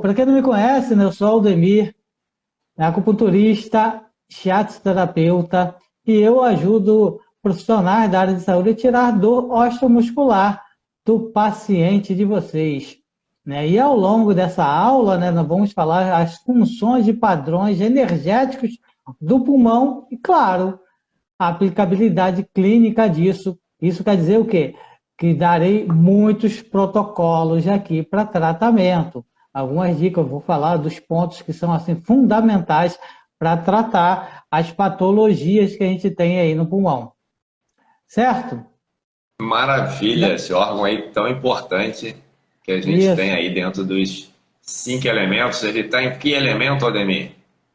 para quem não me conhece, né, eu sou Aldemir, acupunturista, shiatsu-terapeuta, e eu ajudo profissionais da área de saúde a tirar dor osteomuscular do paciente de vocês, né? E ao longo dessa aula, né, nós vamos falar as funções e padrões energéticos do pulmão e, claro, a aplicabilidade clínica disso. Isso quer dizer o quê? Que darei muitos protocolos aqui para tratamento. Algumas dicas, eu vou falar dos pontos que são assim fundamentais para tratar as patologias que a gente tem aí no pulmão. Certo? Maravilha, esse órgão aí tão importante que a gente tem Isso. aí dentro dos 5 elementos. Ele está em que elemento, Ademir?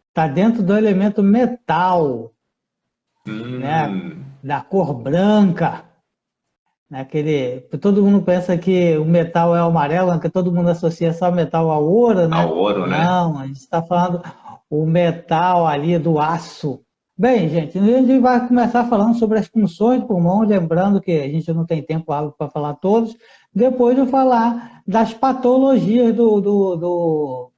Está dentro do elemento metal, né? Hum, Da cor branca. Aquele, todo mundo pensa que o metal é o amarelo, né, que todo mundo associa só metal ao ouro, né? ao ouro, né? Não, a gente está falando o metal ali do aço. Bem, gente, a gente vai começar falando sobre as funções do pulmão, lembrando que a gente não tem tempo hábil para falar todos. Depois eu falar das patologias do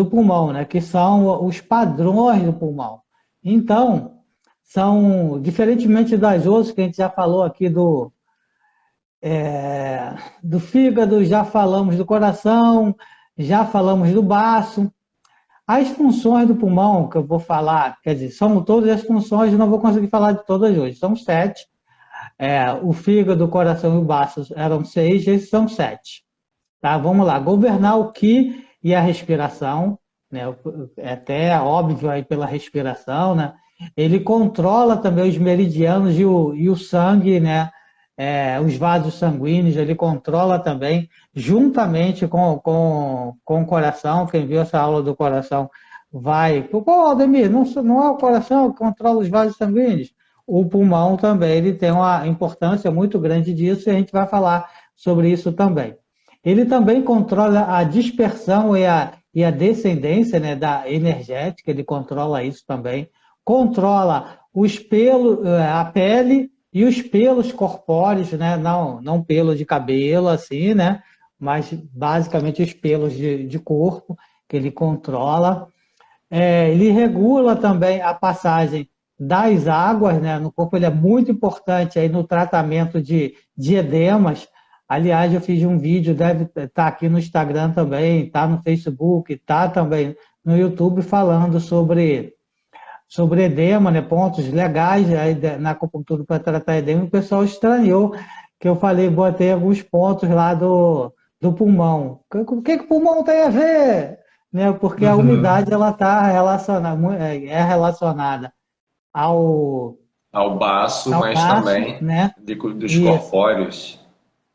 pulmão, né? Que são os padrões do pulmão. Então, são, diferentemente das outras que a gente já falou aqui do fígado, já falamos do coração, já falamos do baço. As funções do pulmão que eu vou falar, quer dizer, são todas as funções, não vou conseguir falar de todas hoje, são 7. O fígado, o coração e o baço eram 6, esses são 7. Tá? Vamos lá, governar o ki e a respiração, né? É até óbvio aí pela respiração, né? Ele controla também os meridianos e o sangue, né? Os vasos sanguíneos, ele controla também, juntamente com o coração. Quem viu essa aula do coração vai... Pô, Aldemir, não é o coração que controla os vasos sanguíneos? O pulmão também, ele tem uma importância muito grande disso, e a gente vai falar sobre isso também. Ele também controla a dispersão e a descendência, né, da energética, ele controla isso também. Controla os pelos, a pele e os pelos corpóreos, né? Não pelo de cabelo, assim, né? Mas basicamente os pelos de corpo que ele controla. Ele regula também a passagem das águas, né, no corpo. Ele é muito importante aí no tratamento de edemas. Aliás, eu fiz um vídeo, deve estar aqui no Instagram também, está no Facebook, está também no YouTube, falando sobre edema, né, pontos legais aí na acupuntura para tratar edema. O pessoal estranhou que eu falei, botei alguns pontos lá do pulmão. O que o pulmão tem a ver? Né, porque a Uhum. umidade ela está relacionada, relacionada ao, Ao baço, ao mas baço, também né? dos Isso, corpóreos.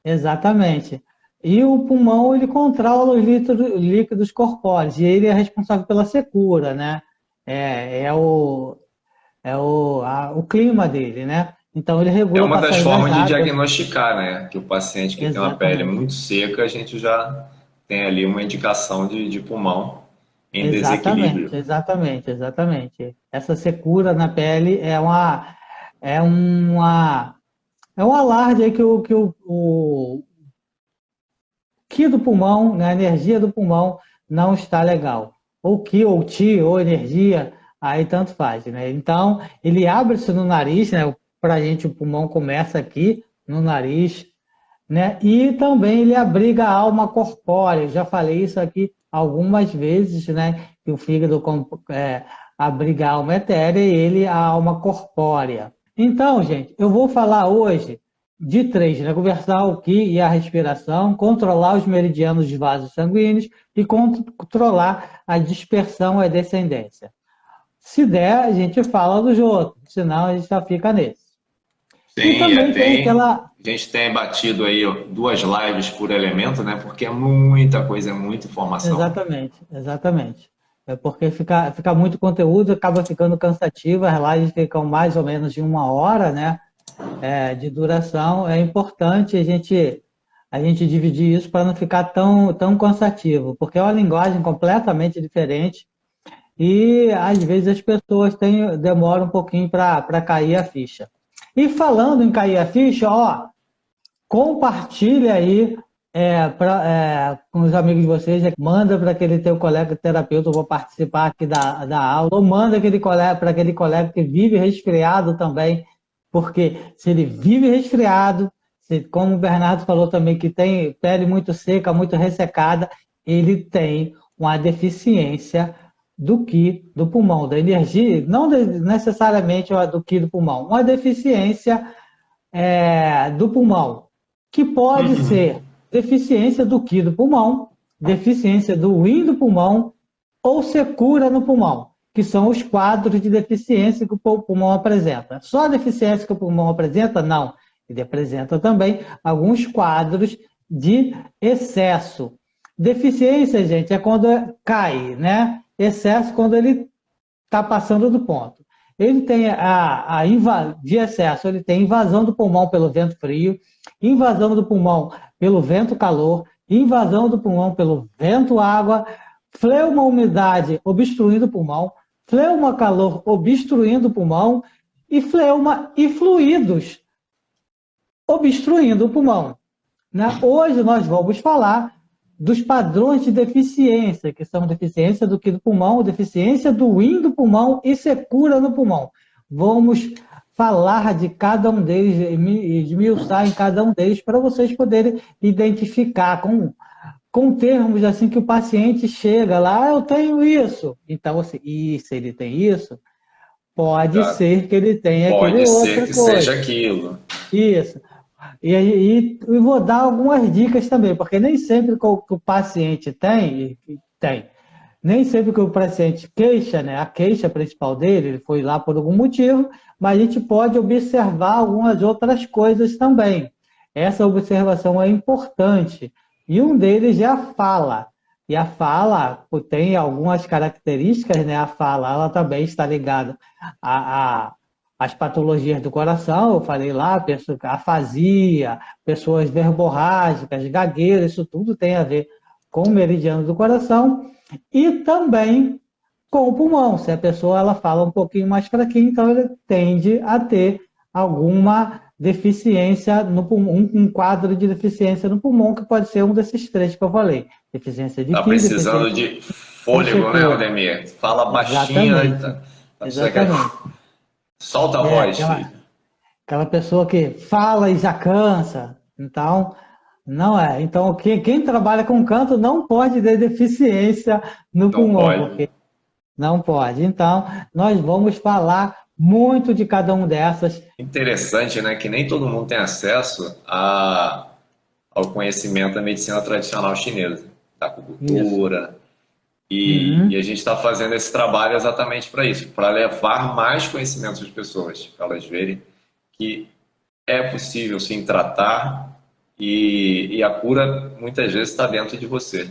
exatamente. E o pulmão, ele controla os líquidos corpóreos, e ele é responsável pela secura, né? É o clima dele, né? Então ele É regula a uma das passagem das formas de águas. diagnosticar, né? Que o paciente que tem uma pele Exatamente. muito seca, a gente já tem ali uma indicação de pulmão em Exatamente, desequilíbrio. exatamente, exatamente. Essa secura na pele é uma, é um alarde aí que o Qi do pulmão, né, a energia do pulmão não está legal. Ou Qi, ou Ti, ou energia, aí tanto faz, né? Então, ele abre-se no nariz, né? Para a gente, o pulmão começa aqui no nariz, né? E também ele abriga a alma corpórea. Eu já falei isso aqui algumas vezes, né? Que o fígado abriga a alma etérea e ele a alma corpórea. Então, gente, eu vou falar hoje de 3, né? Conversar o Qi e a respiração, controlar os meridianos de vasos sanguíneos e controlar a dispersão e a descendência. Se der, a gente fala dos outros, senão a gente já fica nesse. E Sim, também tem aquela... a gente tem batido aí ó, 2 lives por elemento, né? Porque é muita coisa, é muita informação. Exatamente, exatamente. É porque fica muito conteúdo, acaba ficando cansativo, as lives ficam mais ou menos de 1 hora, né? De duração. É importante a gente dividir isso para não ficar tão cansativo, porque é uma linguagem completamente diferente e às vezes as pessoas demoram um pouquinho para cair a ficha. E falando em cair a ficha, ó, compartilha aí com os amigos de vocês, manda para aquele teu colega terapeuta, eu vou participar aqui da aula, ou manda para aquele colega que vive resfriado também, porque se ele vive resfriado, como o Bernardo falou também, que tem pele muito seca, muito ressecada, ele tem uma deficiência do Qi do pulmão, da energia, não necessariamente do Qi do pulmão, uma deficiência do pulmão, que pode ser deficiência do Qi do pulmão, deficiência do Yin do pulmão ou secura no pulmão, que são os quadros de deficiência que o pulmão apresenta. Só a deficiência que o pulmão apresenta? Não. Ele apresenta também alguns quadros de excesso. Deficiência, gente, é quando cai, né? Excesso quando ele está passando do ponto. Ele tem de excesso, ele tem invasão do pulmão pelo vento frio, invasão do pulmão pelo vento calor, invasão do pulmão pelo vento água, fleuma umidade obstruindo o pulmão, fleuma calor obstruindo o pulmão e fleuma e fluidos obstruindo o pulmão. Né? Hoje nós vamos falar dos padrões de deficiência, que são deficiência do Qi do pulmão, deficiência do Yin do pulmão e secura no pulmão. Vamos falar de cada um deles e esmiuçar em cada um deles para vocês poderem identificar com termos assim que o paciente chega lá, eu tenho isso. Então, assim, e se ele tem isso, pode ser que ele tenha aquele outra coisa. Pode ser que seja aquilo. Isso. E vou dar algumas dicas também, porque nem sempre que o paciente tem, nem sempre que o paciente queixa, né, a queixa principal dele, ele foi lá por algum motivo, mas a gente pode observar algumas outras coisas também. Essa observação é importante. E um deles é a fala. E a fala tem algumas características, né? A fala, ela também está ligada às patologias do coração, eu falei lá, afasia, pessoas verborrágicas, gagueiras, isso tudo tem a ver com o meridiano do coração e também com o pulmão. Se a pessoa ela fala um pouquinho mais fraquinho, então ela tende a ter alguma deficiência no pulmão, um quadro de deficiência no pulmão, que pode ser um desses três que eu falei. Deficiência de Qi. Está precisando de fôlego, né, Aldemir? Fala baixinho. Exatamente. Solta a voz, filho. Aquela pessoa que fala e já cansa. Então, não é. Então, quem trabalha com canto não pode ter deficiência no pulmão. Porque não pode. Então, nós vamos falar muito de cada um dessas. Interessante, né? Que nem todo mundo tem acesso ao conhecimento da medicina tradicional chinesa, da acupuntura. E a gente está fazendo esse trabalho exatamente para isso, para levar mais conhecimento às pessoas, para elas verem que é possível sim tratar e a cura muitas vezes está dentro de você.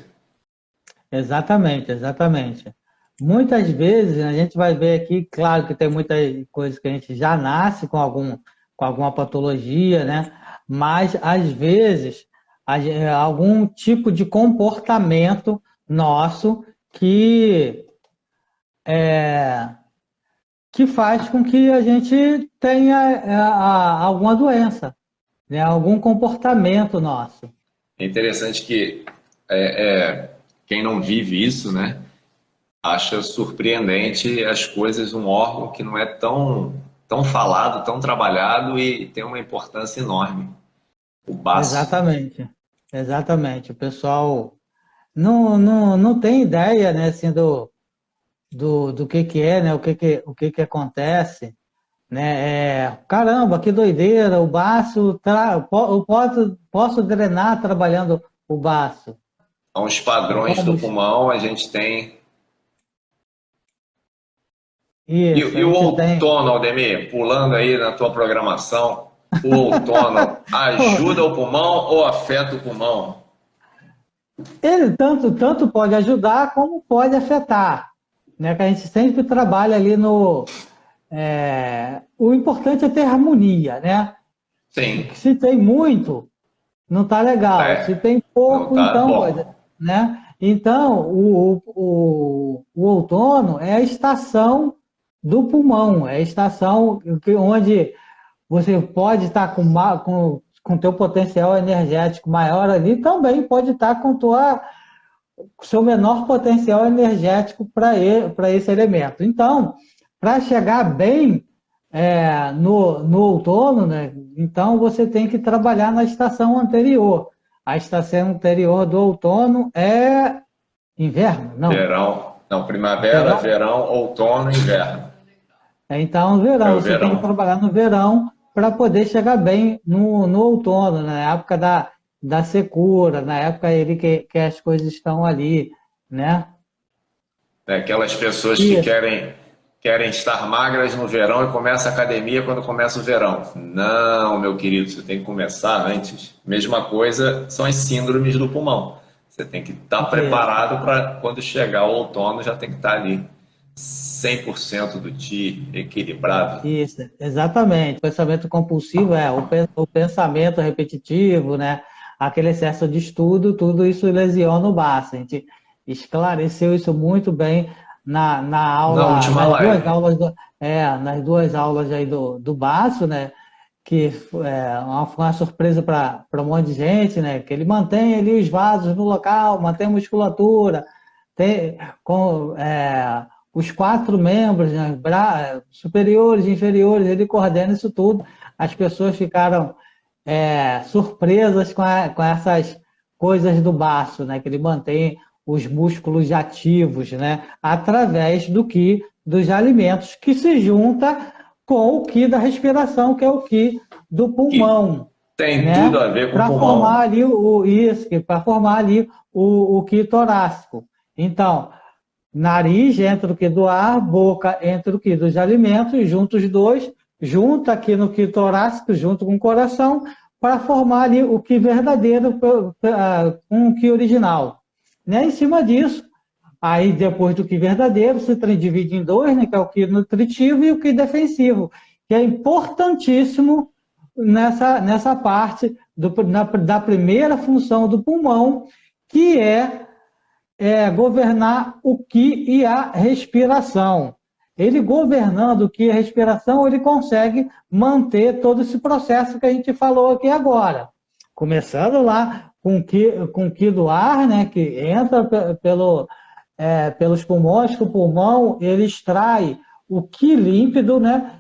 Exatamente, exatamente. Muitas vezes a gente vai ver aqui, claro que tem muitas coisas que a gente já nasce com alguma patologia, né? Mas às vezes algum tipo de comportamento nosso que faz com que a gente tenha alguma doença, né? Algum comportamento nosso. É interessante que quem não vive isso, né, acha surpreendente as coisas, um órgão que não é tão falado, tão trabalhado e tem uma importância enorme. O baço. Exatamente. O pessoal não tem ideia, né, assim, do que é, né, o que acontece, né? Caramba, que doideira, o baço, eu posso drenar trabalhando o baço. Então, os padrões do pulmão a gente tem. Isso, e o outono, Aldemir, pulando aí na tua programação, o outono ajuda o pulmão ou afeta o pulmão? Ele tanto pode ajudar como pode afetar, né? Que a gente sempre trabalha ali no... o importante é ter harmonia, né? Sim. Se tem muito, não está legal. Se tem pouco, então... Né? Então, o outono é a estação do pulmão, é a estação onde você pode estar com com teu potencial energético maior ali, também pode estar com seu menor potencial energético para esse elemento. Então, para chegar bem no outono, né, então você tem que trabalhar na estação anterior. A estação anterior do outono é inverno? Não. Verão. Não, primavera, verão, outono e inverno. Então, verão. Você tem que trabalhar no verão para poder chegar bem no outono, na época da secura, na época que as coisas estão ali, né? Aquelas pessoas que querem estar magras no verão e começa a academia quando começa o verão. Não, meu querido, você tem que começar antes. Mesma coisa são as síndromes do pulmão. Você tem que estar preparado para quando chegar o outono já tem que estar ali 100% do ti equilibrado. Isso, exatamente. O pensamento compulsivo o pensamento repetitivo, né? Aquele excesso de estudo, tudo isso lesiona o baço. A gente esclareceu isso muito bem na aula, na última live. nas duas aulas aí do baço, né? Que foi uma surpresa para um monte de gente, né? Que ele mantém ali os vasos no local, mantém a musculatura, os 4 membros, né, superiores e inferiores, ele coordena isso tudo. As pessoas ficaram surpresas com essas coisas do baço, né, que ele mantém os músculos ativos, né, através dos alimentos, que se junta com o Qi da respiração, que é o Qi do pulmão. Tem tudo a ver com o pulmão. Para formar ali o Qi torácico. Então, nariz entra o Qi do ar, boca entra o Qi dos alimentos, junta os dois, junta aqui no Qi torácico, junto com o coração, para formar ali o Qi verdadeiro com o Qi original. Né? Em cima disso, aí depois do Qi verdadeiro, se divide em 2, né, que é o Qi nutritivo e o Qi defensivo, que é importantíssimo nessa parte da primeira função do pulmão, que é governar o Qi e a respiração. Ele governando o Qi e a respiração, ele consegue manter todo esse processo que a gente falou aqui agora. Começando lá com o Qi do ar, né, que entra pelos pulmões, que o pulmão ele extrai o Qi límpido, né,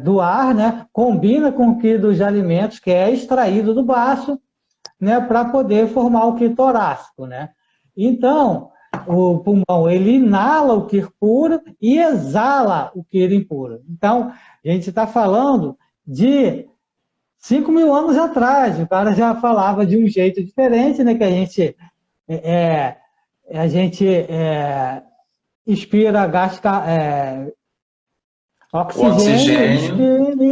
do ar, né, combina com o Qi dos alimentos, que é extraído do baço, né, para poder formar o Qi torácico, né? Então, o pulmão ele inala o Qi puro e exala o Qi impuro. Então, a gente está falando de 5.000 anos atrás. O cara já falava de um jeito diferente, né? Que a gente inspira gás, oxigênio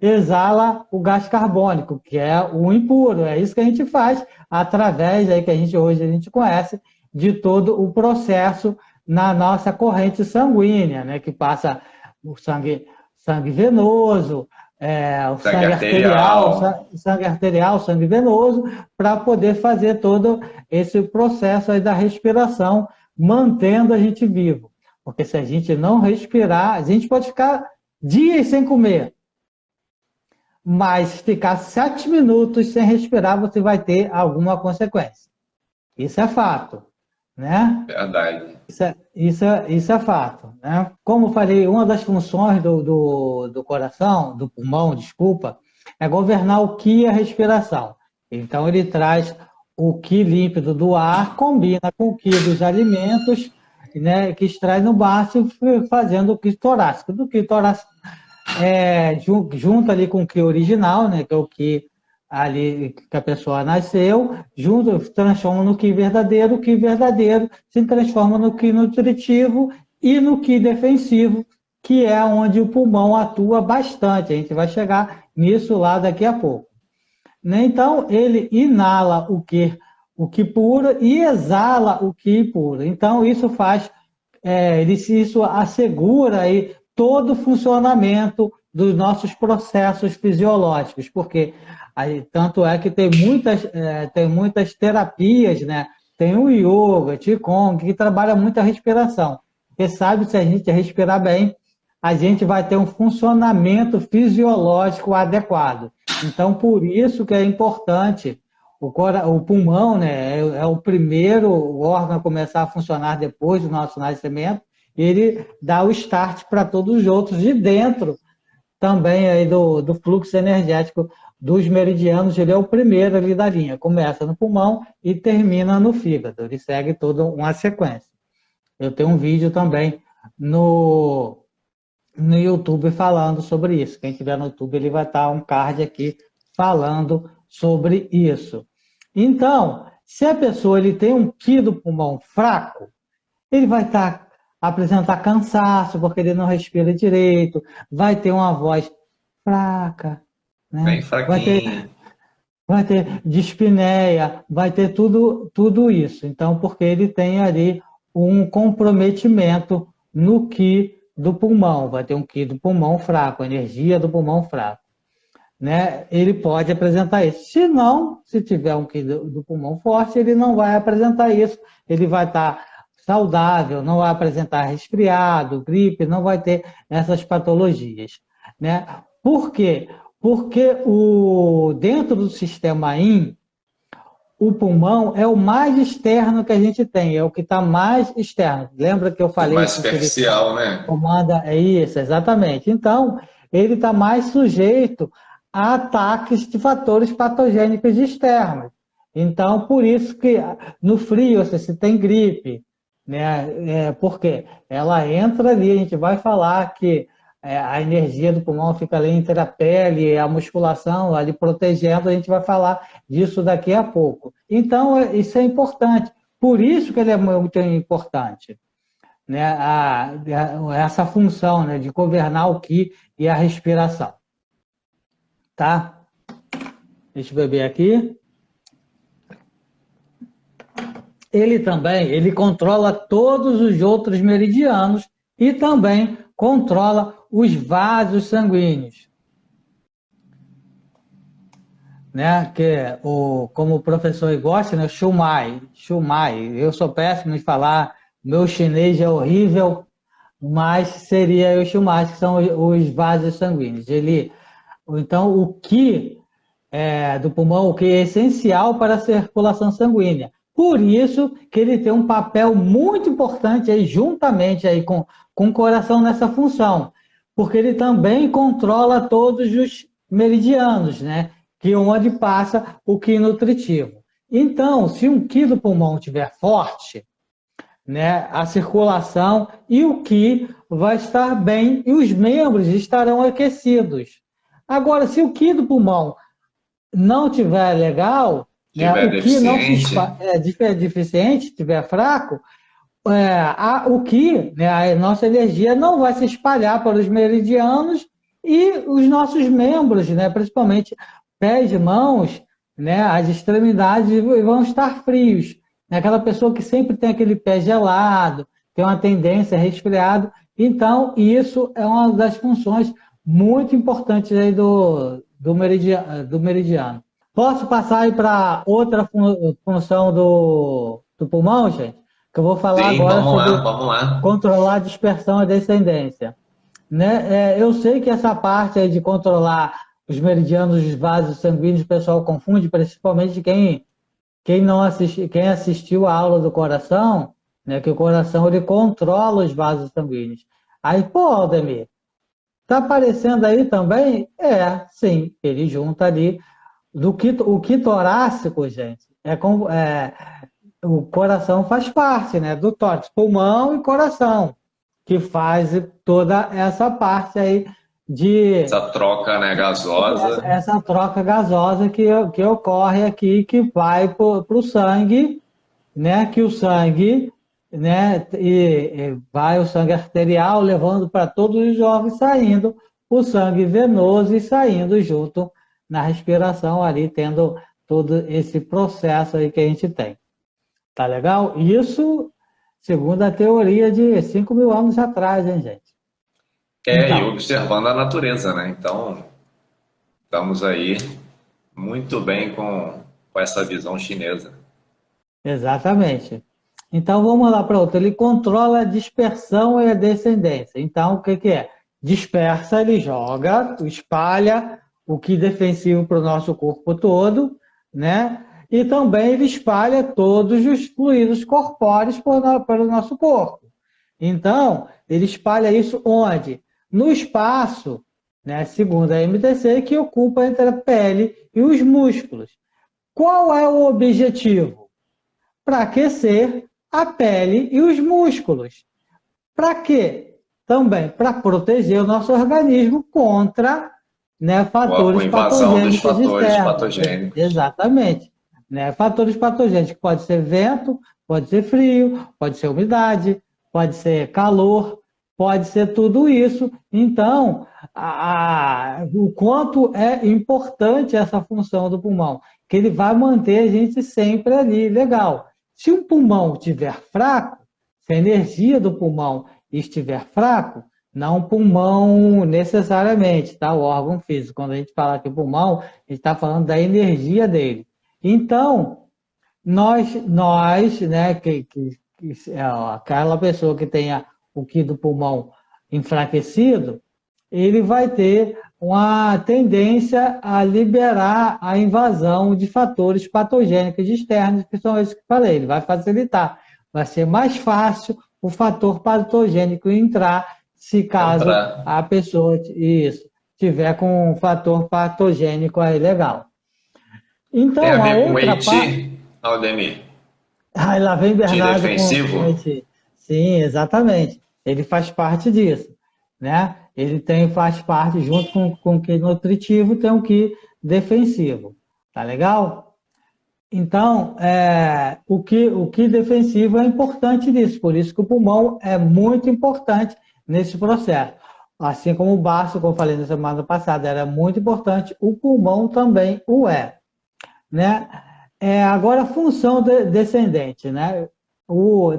e exala o gás carbônico, que é o impuro. É isso que a gente faz através aí que hoje a gente conhece de todo o processo na nossa corrente sanguínea, né, que passa o sangue venoso, o sangue arterial, sangue venoso, para poder fazer todo esse processo aí da respiração, mantendo a gente vivo. Porque se a gente não respirar, a gente pode ficar dias sem comer. Mas ficar 7 minutos sem respirar, você vai ter alguma consequência. Isso é fato, né? Verdade. Isso é fato, né? Como eu falei, uma das funções do coração, do pulmão, desculpa, é governar o Qi e a respiração. Então, ele traz o Qi límpido do ar, combina com o Qi dos alimentos, né, que extrai no baço, fazendo o Qi torácico. Do Qi torácico junto ali com o Qi original, né, que é o Qi ali que a pessoa nasceu, junto, transforma no Qi verdadeiro, o Qi verdadeiro se transforma no Qi nutritivo e no Qi defensivo, que é onde o pulmão atua bastante. A gente vai chegar nisso lá daqui a pouco. Então, ele inala o Qi puro e exala o Qi puro. Então, isso isso assegura aí todo o funcionamento dos nossos processos fisiológicos, porque tanto é que tem muitas terapias, né? Tem o yoga, Qigong, que trabalha muito a respiração. Porque sabe, se a gente respirar bem, a gente vai ter um funcionamento fisiológico adequado. Então, por isso que é importante, o pulmão, né, é o primeiro órgão a começar a funcionar depois do nosso nascimento, ele dá o start para todos os outros, e dentro também aí do fluxo energético dos meridianos, ele é o primeiro ali da linha, começa no pulmão e termina no fígado, ele segue toda uma sequência. Eu tenho um vídeo também no YouTube falando sobre isso. Quem tiver no YouTube, ele vai estar um card aqui falando sobre isso. Então, se a pessoa ele tem um Qi do pulmão fraco, ele vai apresentar cansaço, porque ele não respira direito, vai ter uma voz fraca, né? Bem fraquinho. Vai ter dispneia, vai ter tudo isso. Então, porque ele tem ali um comprometimento no Qi do pulmão, vai ter um Qi do pulmão fraco, energia do pulmão fraco, né? Ele pode apresentar isso. Se não, se tiver um Qi do pulmão forte, ele não vai apresentar isso. Ele vai estar saudável, não vai apresentar resfriado, gripe, não vai ter essas patologias, né? Por quê? Porque dentro do sistema Yin, o pulmão é o mais externo que a gente tem, é o que está mais externo. Lembra que eu falei? Mais superficial, né? Comanda, é isso, exatamente. Então, ele está mais sujeito a ataques de fatores patogênicos externos. Então, por isso que no frio, se tem gripe, né? Porque ela entra ali, a gente vai falar que a energia do pulmão fica ali entre a pele, a musculação, ali protegendo, a gente vai falar disso daqui a pouco. Então, isso é importante. Por isso que ele é muito importante, né? Essa função, né, de governar o Qi e a respiração. Tá? Deixa eu beber aqui. Ele controla todos os outros meridianos e também controla os vasos sanguíneos, né? Que como o professor gosta, né? Shumai. Eu sou péssimo em falar, meu chinês é horrível, mas seria o Shumai, que são os vasos sanguíneos. Então, o Qi do pulmão, o que é essencial para a circulação sanguínea. Por isso que ele tem um papel muito importante aí, juntamente aí com o coração nessa função, porque ele também controla todos os meridianos, né? Que onde passa o Qi nutritivo. Então, se um Qi do pulmão estiver forte, né, a circulação e o Qi vai estar bem e os membros estarão aquecidos. Agora, se o Qi do pulmão não tiver legal, tiver o Qi não se deficiente, estiver fraco, o Qi, né, a nossa energia não vai se espalhar para os meridianos e os nossos membros, né, principalmente pés e mãos, né, as extremidades vão estar frios. Aquela pessoa que sempre tem aquele pé gelado, tem uma tendência a resfriado. Então, isso é uma das funções muito importantes aí do meridiano. Posso passar aí para outra função do pulmão, gente? Que eu vou falar agora vamos lá. Controlar a dispersão e descendência. Né? Eu sei que essa parte aí de controlar os meridianos dos vasos sanguíneos, o pessoal confunde, principalmente quem assistiu a aula do coração, né, que o coração ele controla os vasos sanguíneos. Aí, pô, Aldemir, tá aparecendo aí também? Sim, ele junta ali o Qi torácico, gente, o coração faz parte, né, do tórax, pulmão e coração, que faz toda essa parte aí essa troca, né, gasosa. Essa troca gasosa que ocorre aqui, que vai para o sangue, né? Que o sangue, né? E vai o sangue arterial levando para todos os órgãos, saindo o sangue venoso e saindo junto na respiração ali, tendo todo esse processo aí que a gente tem. Tá legal? Isso segundo a teoria de 5.000 anos atrás, hein, gente? E observando a natureza, né? Então, estamos aí muito bem com essa visão chinesa. Exatamente. Então, vamos lá para outra. Ele controla a dispersão e a descendência. Então, o que é? dispersa, ele joga, espalha o que defensivo para o nosso corpo todo, né? E também ele espalha todos os fluidos corpóreos pelo nosso corpo. Então, ele espalha isso onde? No espaço, né, segundo a MTC, que ocupa entre a pele e os músculos. Qual é o objetivo? Para aquecer a pele e os músculos. Para quê? Também para proteger o nosso organismo contra, né, fatores patogênicos externos. Exatamente. Né? Fatores patogênicos que pode ser vento, pode ser frio, pode ser umidade, pode ser calor, pode ser tudo isso. Então, o quanto é importante essa função do pulmão, que ele vai manter a gente sempre ali, legal. Se o pulmão estiver fraco, se a energia do pulmão estiver fraco, não pulmão necessariamente, tá? O órgão físico. Quando a gente fala que pulmão, a gente está falando da energia dele. Então, nós né, aquela pessoa que tenha o Qi do pulmão enfraquecido, ele vai ter uma tendência a liberar a invasão de fatores patogênicos externos, que são esses que falei. Ele vai facilitar, vai ser mais fácil o fator patogênico entrar, se caso a pessoa tiver com um fator patogênico aí legal. Então, tem a ver com Qi, Aldemir? Aí lá vem Bernardo Qi defensivo? Sim, exatamente. Ele faz parte disso, né? Ele faz parte, junto com o Qi nutritivo, tem o Qi defensivo. Tá legal? Então, o Qi defensivo é importante nisso, por isso que o pulmão é muito importante nesse processo. Assim como o baço, como eu falei na semana passada, era muito importante, o pulmão também o é. Né? Agora, a função descendente, né?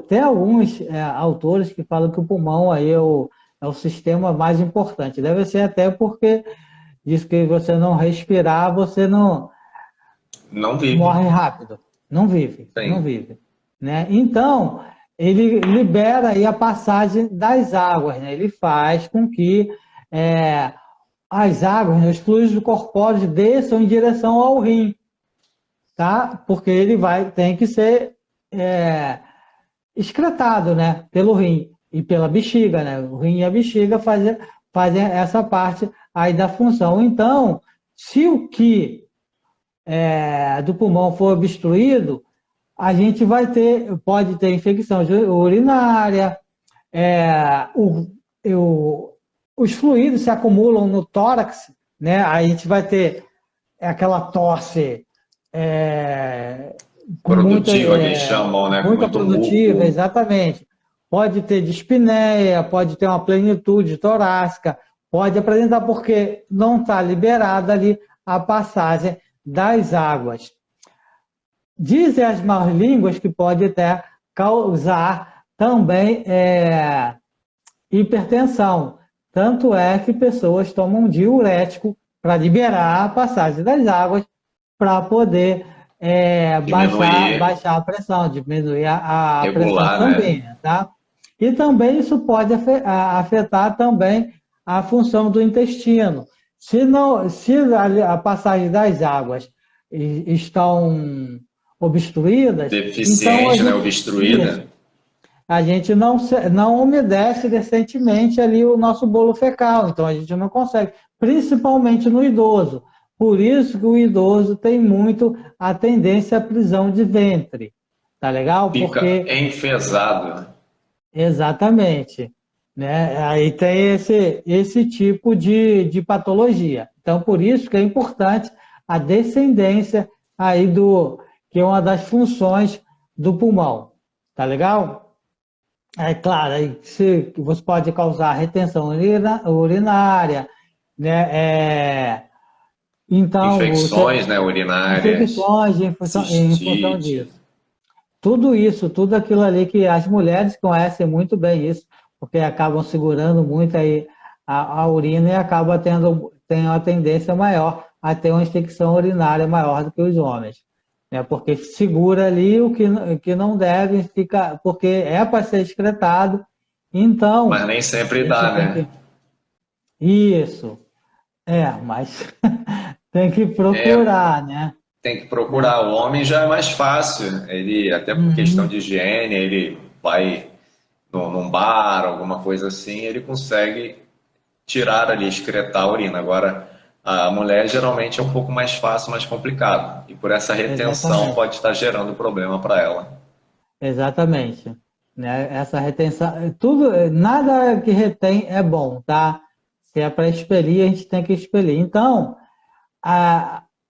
Tem alguns autores que falam que o pulmão aí é o sistema mais importante. Deve ser até porque diz que você não respirar, você não vive. Morre rápido. Não vive. Sim. Não vive. Né? Então, ele libera aí a passagem das águas. Né? Ele faz com que as águas, né, os fluidos corpóreos desçam em direção ao rim. Tá? Porque ele tem que ser excretado, né? Pelo rim e pela bexiga, né? O rim e a bexiga fazem essa parte aí da função. Então, se o Qi do pulmão for obstruído, a gente pode ter infecção urinária, os fluidos se acumulam no tórax, né? Aí a gente vai ter aquela tosse produtiva, que eles chamam, né? Muito produtiva, muco. Exatamente. Pode ter dispneia, pode ter uma plenitude torácica, pode apresentar porque não está liberada ali a passagem das águas. Dizem as más línguas que pode até causar também hipertensão. Tanto é que pessoas tomam diurético para liberar a passagem das águas, para poder baixar a pressão, diminuir a pressão também. Né? Tá? E também isso pode afetar também a função do intestino. Se a passagem das águas estão obstruídas... Deficiente, então obstruída. A gente não umedece decentemente ali o nosso bolo fecal, então a gente não consegue, principalmente no idoso. Por isso que o idoso tem muito a tendência à prisão de ventre. Tá legal? Fica enfesado. Exatamente. Né? Aí tem esse tipo de patologia. Então, por isso que é importante a descendência aí que é uma das funções do pulmão. Tá legal? É claro, aí você pode causar retenção urinária, né? Então, infecções, né, urinárias. Infecções em função disso. Tudo aquilo ali que as mulheres conhecem muito bem isso, porque acabam segurando muito aí a urina e acabam tem uma tendência maior a ter uma infecção urinária maior do que os homens. Né? Porque segura ali o que não deve ficar, porque é para ser excretado, então... Mas nem sempre dá, né? Isso. Mas tem que É, procurar, né? tem que procurar. O homem já é mais fácil. Ele, até por questão Uhum. de higiene, ele vai num bar, alguma coisa assim, ele consegue tirar ali, excretar a urina. Agora, a mulher geralmente é um pouco mais fácil, mais complicado. E por essa retenção Exatamente. pode estar gerando problema para ela. Exatamente. Né? Essa retenção, tudo, nada que retém é bom, tá? Se é para expelir, a gente tem que expelir. Então,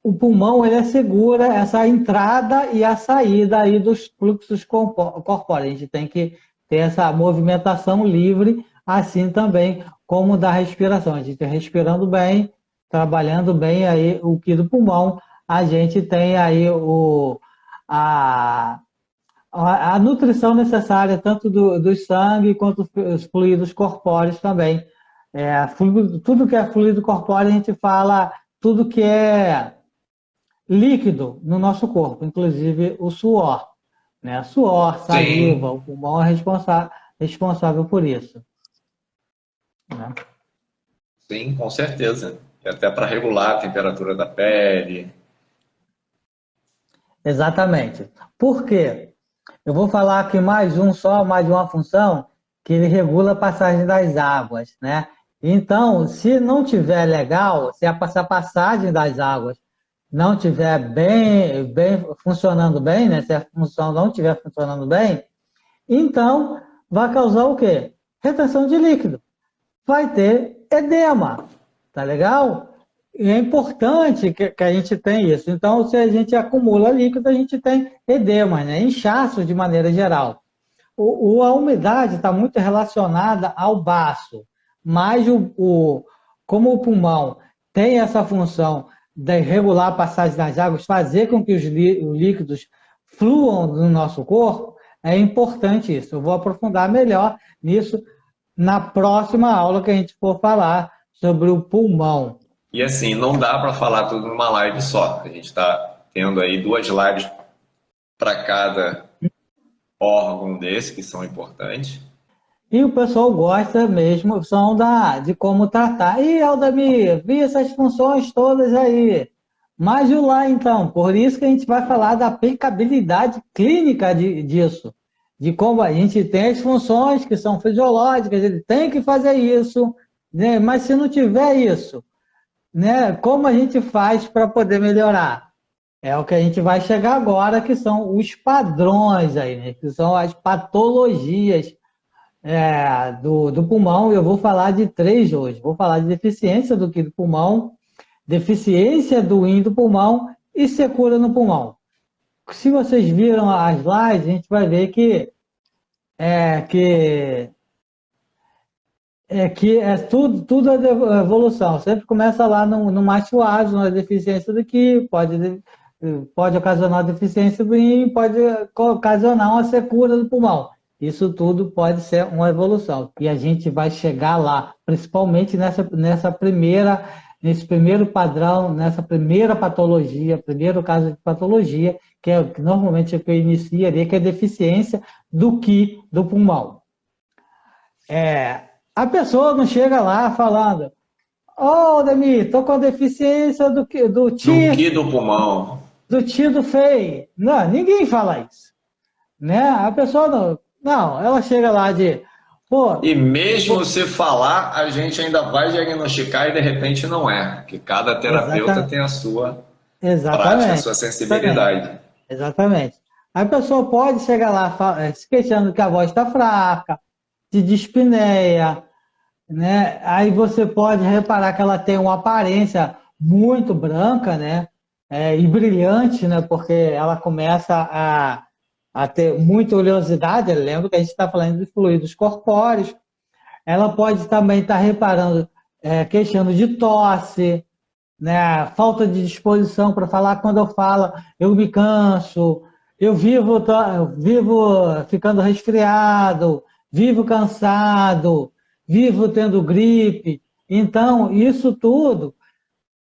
o pulmão ele assegura essa entrada e a saída aí dos fluxos corpóreos. A gente tem que ter essa movimentação livre, assim também como da respiração. A gente respirando bem, trabalhando bem aí o que do pulmão, a gente tem aí a, a nutrição necessária tanto do sangue quanto os fluidos corpóreos também. Tudo que é fluido corpóreo, a gente fala tudo que é líquido no nosso corpo, inclusive o suor. Né? Suor, saliva, Sim, o pulmão é responsável por isso. Né? sim, com certeza. E até para regular a temperatura da pele. Exatamente. Por quê? Eu vou falar aqui mais uma função, que ele regula a passagem das águas, né? Então, se não tiver legal, se a passagem das águas não tiver bem funcionando bem, né? Se a função não estiver funcionando bem, então vai causar o quê? Retenção de líquido. Vai ter edema, tá legal? E é importante que a gente tenha isso. Então, se a gente acumula líquido, a gente tem edema, né? Inchaço de maneira geral. A umidade está muito relacionada ao baço, mas como o pulmão tem essa função de regular a passagem das águas, fazer com que os líquidos fluam no nosso corpo, é importante isso. Eu vou aprofundar melhor nisso na próxima aula que a gente for falar sobre o pulmão. E assim, não dá para falar tudo numa live só. A gente está tendo aí duas lives para cada órgão desse, que são importantes. E o pessoal gosta mesmo são de como tratar. E, Aldemir, vi essas funções todas aí. Mas e o lá, então? Por isso que a gente vai falar da aplicabilidade clínica disso. De como a gente tem as funções que são fisiológicas, ele tem que fazer isso, né? Mas se não tiver isso, né? Como a gente faz para poder melhorar? É o que a gente vai chegar agora, que são os padrões aí, né? Que são as patologias do pulmão. Eu vou falar de três hoje. Vou falar de deficiência do pulmão, deficiência do rim do pulmão e secura no pulmão. Se vocês viram as slides, a gente vai ver é, que, que tudo é de evolução. Sempre começa lá no macho ágil, na deficiência do que pode ocasionar deficiência do rim, pode ocasionar uma secura do pulmão. Isso tudo pode ser uma evolução. E a gente vai chegar lá, principalmente nesse primeiro padrão, nessa primeira patologia, primeiro caso de patologia, que é que normalmente é o que eu iniciaria, que é a deficiência do Qi do pulmão. A pessoa não chega lá falando: Ô, Demi, tô com deficiência do Do Qi, que do pulmão? do Qi do Fei. Não, ninguém fala isso. Né? A pessoa não, ela chega lá pô, E mesmo se falar, a gente ainda vai diagnosticar e de repente não é. Que cada terapeuta exata, tem a sua prática, a exatamente, sua exatamente, sensibilidade. exatamente. A pessoa pode chegar lá se queixando que a voz está fraca, de dispneia, né? Aí você pode reparar que ela tem uma aparência muito branca, né? E brilhante, né? Porque ela começa a ter muita oleosidade. Lembra que a gente está falando de fluidos corpóreos. Ela pode também estar reparando, queixando de tosse, né? Falta de disposição para falar. Quando eu falo, eu me canso, eu vivo ficando resfriado, vivo cansado, vivo tendo gripe. Então, isso tudo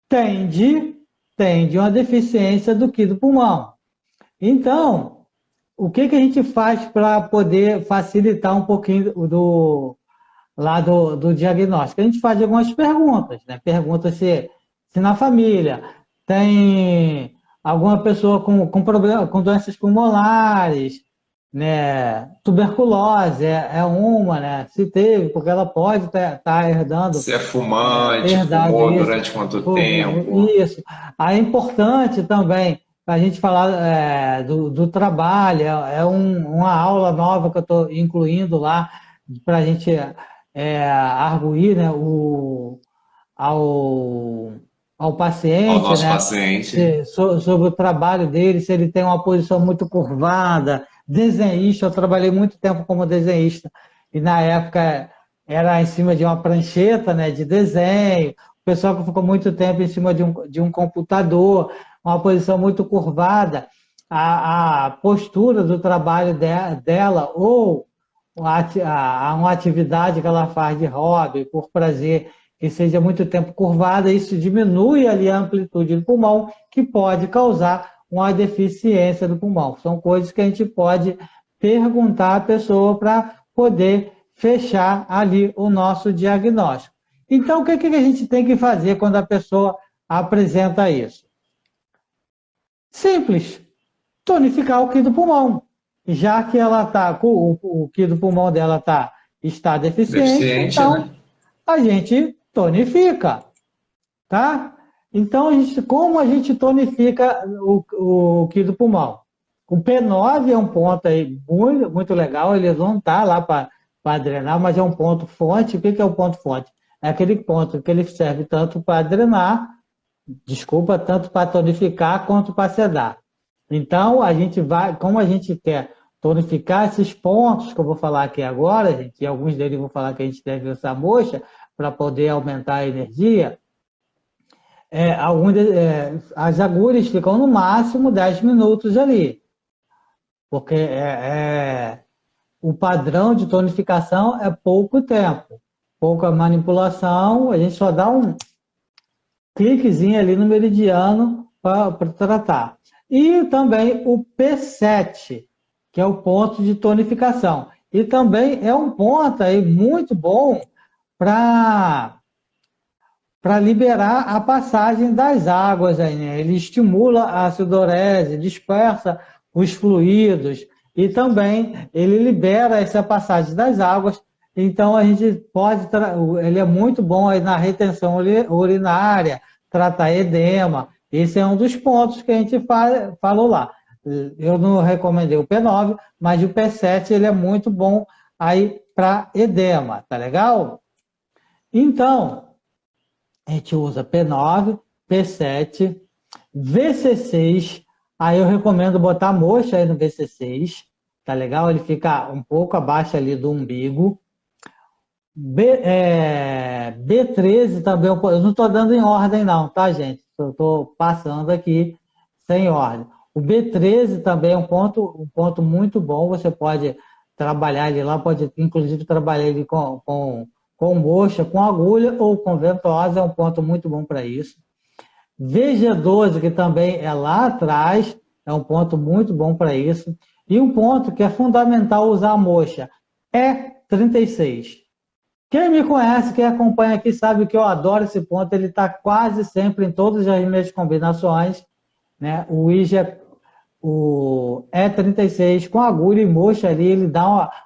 tende, tende uma deficiência do que do pulmão. Então, o que a gente faz para poder facilitar um pouquinho lá do diagnóstico. A gente faz algumas perguntas, né? Pergunta se na família tem alguma pessoa com problema, com doenças pulmonares, né? Tuberculose é uma, né? Se teve, porque ela pode estar herdando, Se é fumante, herdado fumou isso. durante quanto tempo? Isso. Aí é importante também a gente falar do trabalho, uma aula nova que eu estou incluindo lá para a gente arguir, né, ao, ao Ao paciente, nosso né, paciente. sobre o trabalho dele, se ele tem uma posição muito curvada. Desenhista, eu trabalhei muito tempo como desenhista, e na época era em cima de uma prancheta, né, de desenho, o pessoal que ficou muito tempo em cima de um computador, uma posição muito curvada, a postura do trabalho dela, ou uma atividade que ela faz de hobby, por prazer, que seja muito tempo curvada, isso diminui ali a amplitude do pulmão, que pode causar uma deficiência do pulmão. São coisas que a gente pode perguntar à pessoa para poder fechar ali o nosso diagnóstico. Então, o que a gente tem que fazer quando a pessoa apresenta isso? Simples, tonificar o QI do pulmão. Já que ela está, o QI do pulmão dela está deficiente, Deficiente, então né? a gente tonifica, tá? Então, como a gente tonifica o QI do pulmão? O P9 é um ponto aí muito, muito legal, ele não está lá para drenar, mas é um ponto fonte. O que é o ponto fonte? É aquele ponto que ele serve tanto para drenar, tanto para tonificar quanto para sedar. Então, a gente vai, como a gente quer tonificar esses pontos que eu vou falar aqui agora, gente, e alguns deles vou falar que a gente deve usar moxa para poder aumentar a energia, as agulhas ficam no máximo 10 minutos ali, porque o padrão de tonificação é pouco tempo, pouca manipulação, a gente só dá um cliquezinho ali no meridiano para tratar. E também o P7, que é o ponto de tonificação. E também é um ponto aí muito bom para liberar a passagem das águas aí, né? Ele estimula a sudorese, dispersa os fluidos e também ele libera essa passagem das águas. Então a gente pode, ele é muito bom aí na retenção urinária, tratar edema. Esse é um dos pontos que a gente falou lá. Eu não recomendei o P9, mas o P7 ele é muito bom aí para edema, tá legal? Então, a gente usa P9, P7, VC6, aí eu recomendo botar moxa aí no VC6, tá legal? Ele fica um pouco abaixo ali do umbigo. B13 também, eu não estou dando em ordem não, tá, gente? Eu estou passando aqui sem ordem. O B13 também é um ponto muito bom, você pode trabalhar ele lá, pode inclusive trabalhar ele com moxa, com agulha ou com ventosa, é um ponto muito bom para isso. VG12, que também é lá atrás, é um ponto muito bom para isso. E um ponto que é fundamental usar a moxa é 36. Quem me conhece, quem acompanha aqui, sabe que eu adoro esse ponto, ele está quase sempre em todas as minhas combinações, né? O E36 com agulha e moxa ali, ele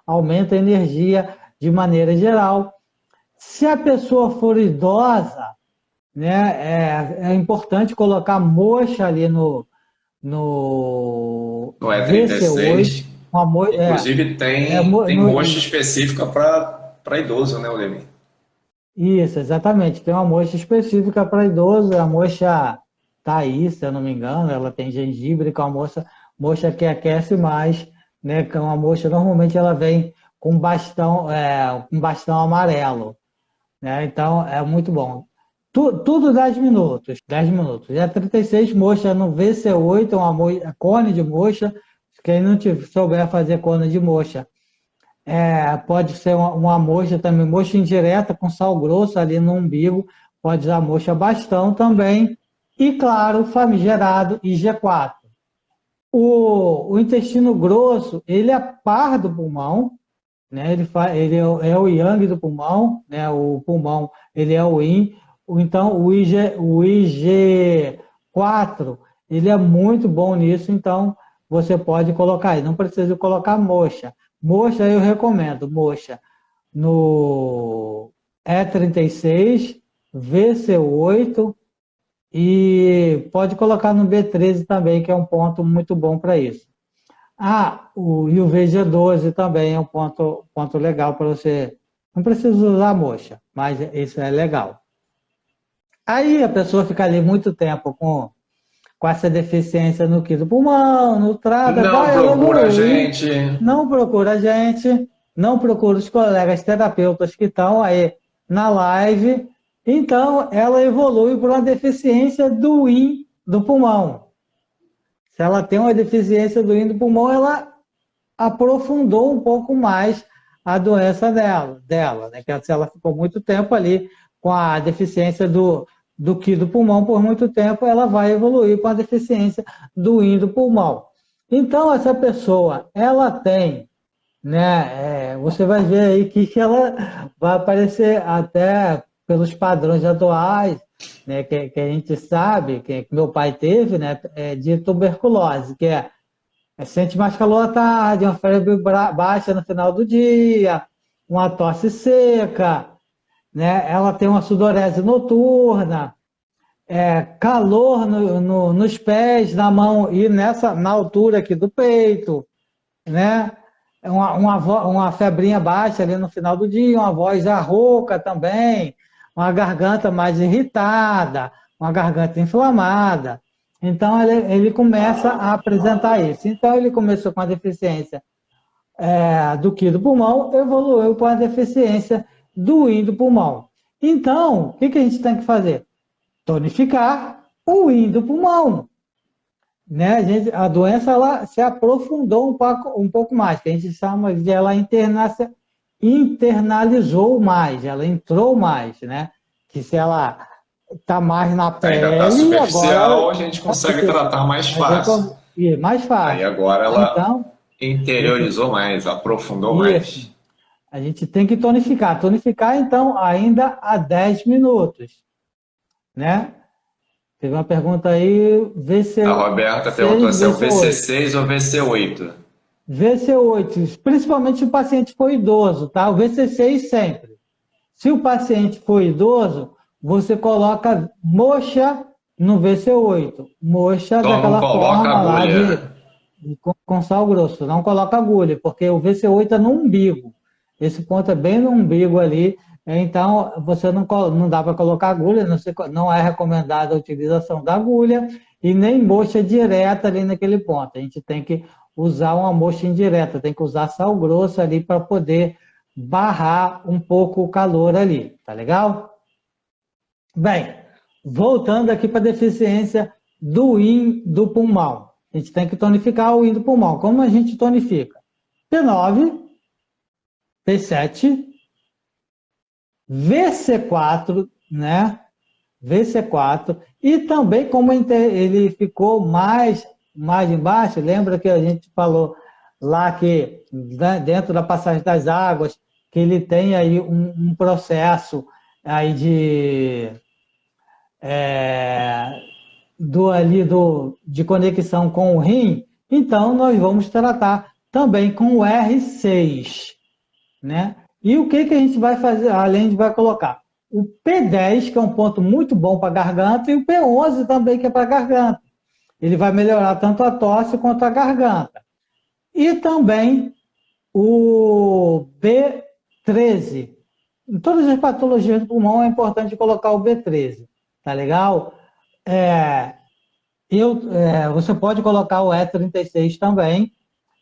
aumenta a energia de maneira geral. Se a pessoa for idosa, né, é importante colocar moxa ali no No E36. VC8. Uma Inclusive tem mocha específica para idoso, né, Odemir? Isso, exatamente. Tem uma moxa específica para idoso, a moxa Thaís, se eu não me engano, ela tem gengibre, que é uma moxa que aquece mais, né? Que é uma moxa, normalmente ela vem com bastão amarelo, né? Então é muito bom. Tudo 10 minutos, 10 minutos. E a 36 moxa no VC8, cone de moxa. Quem não souber fazer cone de moxa, pode ser uma moxa também, moxa indireta com sal grosso ali no umbigo, pode usar moxa bastão também. E claro, famigerado IG4. O intestino grosso, ele é par do pulmão, né? Ele é o yang do pulmão, né? O pulmão, ele é o yin. Então, o IG4, ele é muito bom nisso, então você pode colocar aí. Não precisa colocar moxa. Moxa eu recomendo, moxa no E36, VC8 e pode colocar no B13 também, que é um ponto muito bom para isso. E o VG12 também é um ponto legal para você. Não precisa usar moxa, mas isso é legal. Aí a pessoa fica ali muito tempo com essa deficiência no quinto pulmão, no trada, Não vai ela procura a evoluir. gente. Não procura a gente, não procura os colegas terapeutas que estão aí na live. Então, ela evolui por uma deficiência do yin do pulmão. Se ela tem uma deficiência do yin do pulmão, ela aprofundou um pouco mais a doença dela, né? Que se ela ficou muito tempo ali com a deficiência do Qi do pulmão por muito tempo, ela vai evoluir com a deficiência do Yin do pulmão. Então, essa pessoa, ela tem, né? Você vai ver aí que ela vai aparecer até pelos padrões atuais, né? Que a gente sabe, que meu pai teve, né? De tuberculose, que sente mais calor à tarde, uma febre baixa no final do dia, uma tosse seca, né? Ela tem uma sudorese noturna, calor nos pés, na mão e na altura aqui do peito, né? Uma febrinha baixa ali no final do dia, uma voz já rouca também, uma garganta mais irritada, uma garganta inflamada. Então, ele começa a apresentar isso. Então, ele começou com a deficiência do Qi do pulmão, evoluiu para a deficiência do Yin do pulmão. Então, o que a gente tem que fazer? Tonificar o Yin do pulmão. Né? A doença ela se aprofundou um pouco mais, que a gente chama de ela internalizou mais, ela entrou mais, né? Que se ela está mais na pele, ainda está superficial, agora a gente consegue tratar mais fácil. Mais fácil. Aí agora ela então, interiorizou mais, aprofundou isso. mais. A gente tem que tonificar. Tonificar, então, ainda a 10 minutos. Né? Teve uma pergunta aí, A Roberta perguntou se é o VC6 ou VC8. VC8, principalmente se o paciente for idoso, tá? O VC6 sempre. Se o paciente for idoso, você coloca moxa no VC8. Moxa Então daquela não coloca forma lá agulha. com sal grosso. Não coloca agulha, porque o VC8 é no umbigo. Esse ponto é bem no umbigo ali. Então, você não dá para colocar agulha, não é recomendada a utilização da agulha e nem moxa direta ali naquele ponto. A gente tem que usar uma moxa indireta, tem que usar sal grosso ali para poder barrar um pouco o calor ali, tá legal? Bem, voltando aqui para a deficiência do Yin do pulmão. A gente tem que tonificar o Yin do pulmão. Como a gente tonifica? P9, P7, VC4, né? VC4. E também como ele ficou mais embaixo, lembra que a gente falou lá que dentro da passagem das águas, que ele tem aí um processo aí de conexão com o rim, então nós vamos tratar também com o R6, né? E o que a gente vai fazer, além de vai colocar? O P10, que é um ponto muito bom para a garganta, e o P11 também, que é para a garganta. Ele vai melhorar tanto a tosse quanto a garganta. E também o B13. Em todas as patologias do pulmão é importante colocar o B13, tá legal? Você pode colocar o E36 também,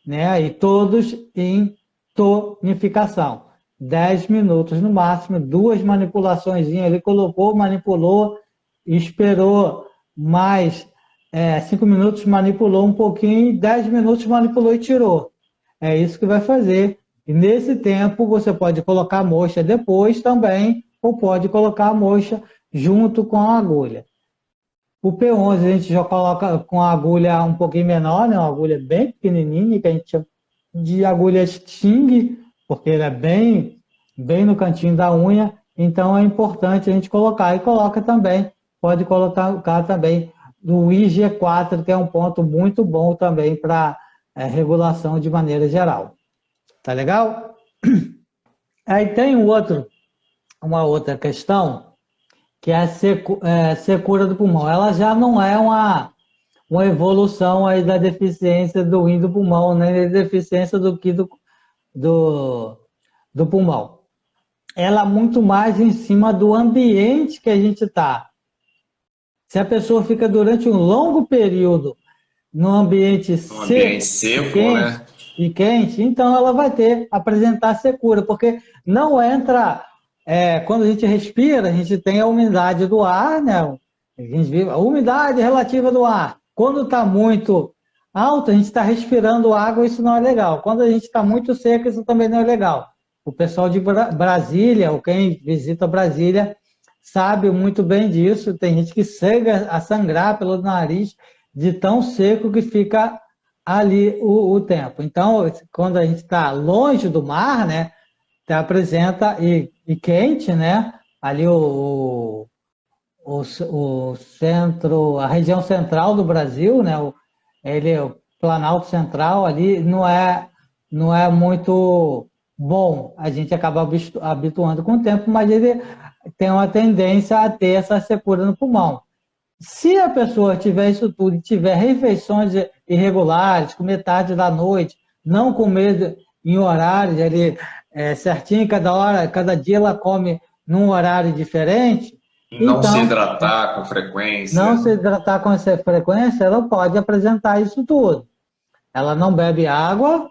né? E todos em tonificação. 10 minutos no máximo, 2 manipulações, ele colocou, manipulou, esperou mais 5 minutos, manipulou um pouquinho, 10 minutos manipulou e tirou. É isso que vai fazer. E nesse tempo você pode colocar a moxa depois também, ou pode colocar a moxa junto com a agulha. O P11 a gente já coloca com a agulha um pouquinho menor, né? Uma agulha bem pequenininha, que a gente chama de agulha Sting, porque ele é bem no cantinho da unha, então é importante a gente colocar. E coloca também, pode colocar também do IG4, que é um ponto muito bom também para regulação de maneira geral. Tá legal? Aí tem uma outra questão, que é a secura do pulmão. Ela já não é uma evolução aí da deficiência do rim do pulmão, nem da deficiência do pulmão. Ela é muito mais em cima do ambiente que a gente está. Se a pessoa fica durante um longo período num ambiente seco, né? E quente, então ela vai apresentar secura, porque não entra, quando a gente respira, a gente tem a umidade do ar, né? A umidade relativa do ar. Quando está muito alto, a gente está respirando água, isso não é legal. Quando a gente está muito seco, isso também não é legal. O pessoal de Brasília, ou quem visita Brasília, sabe muito bem disso. Tem gente que chega a sangrar pelo nariz de tão seco que fica ali o tempo. Então, quando a gente está longe do mar, né, apresenta e quente, né, ali o centro, a região central do Brasil, né, o Planalto Central ali não é muito bom. A gente acaba habituando com o tempo, mas ele tem uma tendência a ter essa secura no pulmão. Se a pessoa tiver isso tudo e tiver refeições irregulares, comer tarde da noite, não comer em horários ali, certinho, cada dia ela come num horário diferente. Não se hidratar com frequência. Não se hidratar com essa frequência, ela pode apresentar isso tudo. Ela não bebe água,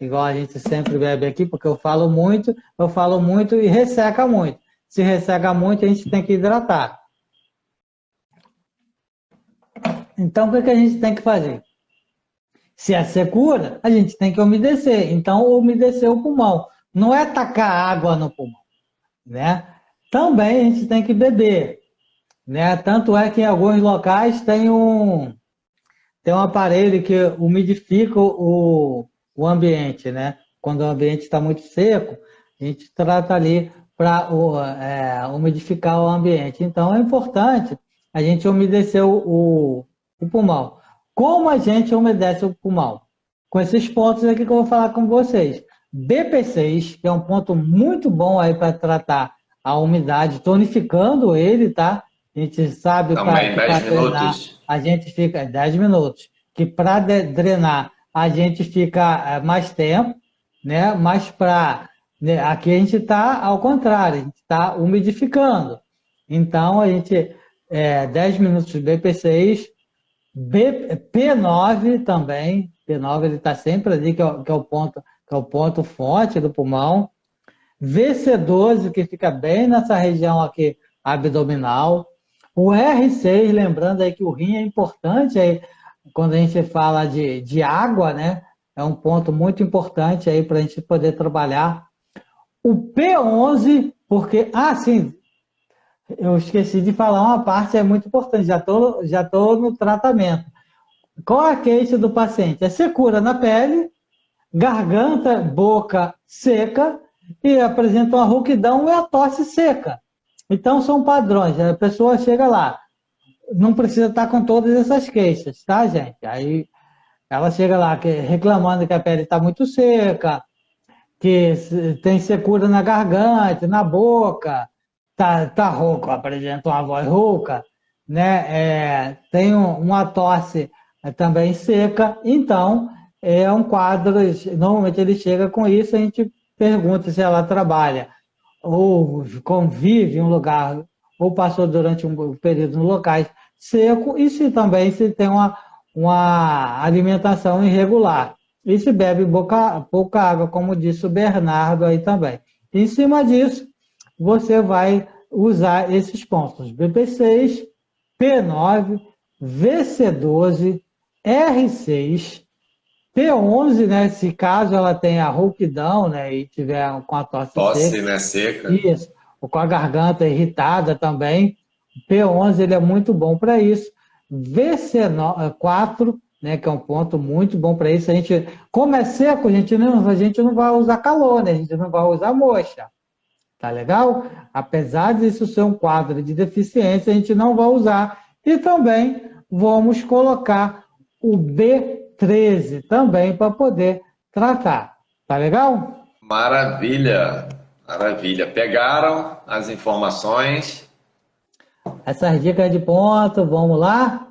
igual a gente sempre bebe aqui, porque eu falo muito e resseca muito. Se resseca muito, a gente tem que hidratar. Então, o que a gente tem que fazer? Se é secura, a gente tem que umedecer. Então, umedecer o pulmão. Não é tacar água no pulmão, né? Também a gente tem que beber, né? Tanto é que em alguns locais tem um aparelho que umidifica o ambiente, né? Quando o ambiente está muito seco, a gente trata ali para umidificar o ambiente. Então, é importante a gente umedecer o pulmão. Como a gente umedece o pulmão? Com esses pontos aqui que eu vou falar com vocês. BP6, que é um ponto muito bom aí para tratar a umidade, tonificando ele, tá? A gente sabe que para drenar, a gente fica 10 minutos. Que para drenar, a gente fica mais tempo, né? Mas aqui a gente está ao contrário, a gente está umidificando. Então, a gente 10 minutos de BP6, P9 também, P9 ele está sempre ali, que é o ponto forte do pulmão. VC12, que fica bem nessa região aqui abdominal. O R6, lembrando aí que o rim é importante aí, quando a gente fala de água, né? É um ponto muito importante aí para a gente poder trabalhar. O P11, porque, sim, eu esqueci de falar uma parte, é muito importante, já tô no tratamento. Qual é a queixa do paciente? É secura na pele, garganta, boca seca e apresenta uma rouquidão e a tosse seca. Então, são padrões. A pessoa chega lá, não precisa estar com todas essas queixas, tá, gente? Aí ela chega lá reclamando que a pele está muito seca, que tem secura na garganta, na boca, tá rouco, apresenta uma voz rouca, né? Tem uma tosse também seca, então é um quadro, normalmente ele chega com isso, a gente pergunta se ela trabalha ou convive em um lugar, ou passou durante um período em locais seco, e se tem uma alimentação irregular. E se bebe pouca água, como disse o Bernardo aí também. Em cima disso, você vai usar esses pontos: BP6, P9, VC12, R6, P11, né? Se caso ela tenha rouquidão, né? E tiver com a tosse seca, né? Seca. Isso. Ou com a garganta irritada também. P11 ele é muito bom para isso. VC4 né, que é um ponto muito bom para isso. A gente, como é seco, a gente não vai usar calor, né? A gente não vai usar moxa. Tá legal? Apesar disso ser um quadro de deficiência, a gente não vai usar. E também vamos colocar o B13 também para poder tratar. Tá legal? Maravilha, maravilha. Pegaram as informações? Essas dicas de ponto, vamos lá?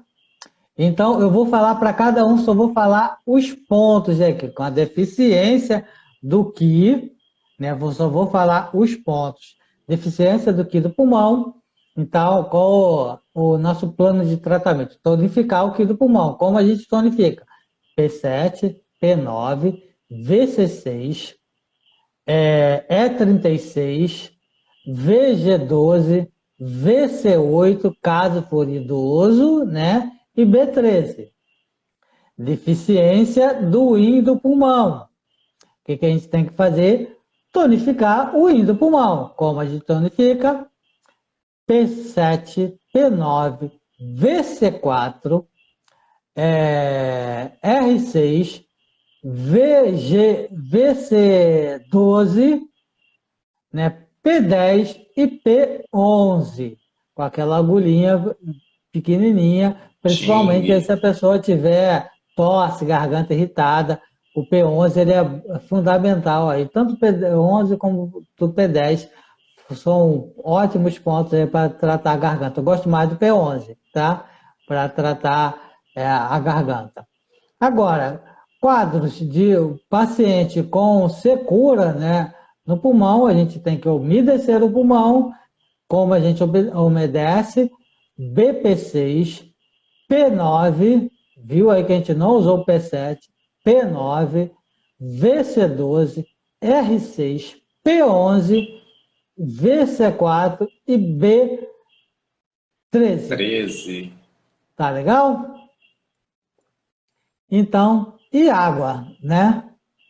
Então, eu vou falar para cada um, só vou falar os pontos aqui, com a deficiência do QI, né? Só vou falar os pontos. Deficiência do QI do pulmão. Então, qual o nosso plano de tratamento? Tonificar o QI do pulmão. Como a gente tonifica? P7, P9, VC6, E36, VG12, VC8, caso for idoso, né? E B13, deficiência do rim do pulmão. O que a gente tem que fazer? Tonificar o rim do pulmão. Como a gente tonifica? P7, P9, VC4, R6, VC12, né, P10 e P11, com aquela agulhinha pequenininha, principalmente Xing. se a pessoa tiver tosse, garganta irritada, o P11 ele é fundamental aí, tanto o P11 como o P10 são ótimos pontos para tratar a garganta. Eu gosto mais do P11, tá? Para tratar a garganta. Agora, quadros de paciente com secura, né, no pulmão, a gente tem que umedecer o pulmão, como a gente umedece, BP6, P9, viu aí que a gente não usou o P7, P9, VC12, R6, P11, VC4 e B13. 13. Tá legal? Então, e água, né?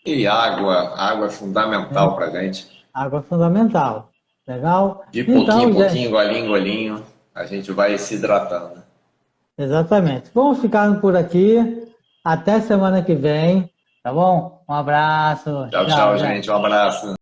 E água é fundamental para gente. Água é fundamental. Legal? De pouquinho Então, em gente, pouquinho, golinho em golinho, a gente vai se hidratando. exatamente. Vamos ficando por aqui. Até semana que vem. Tá bom? Um abraço. Tchau, Tchau, tchau, gente. gente. Um abraço.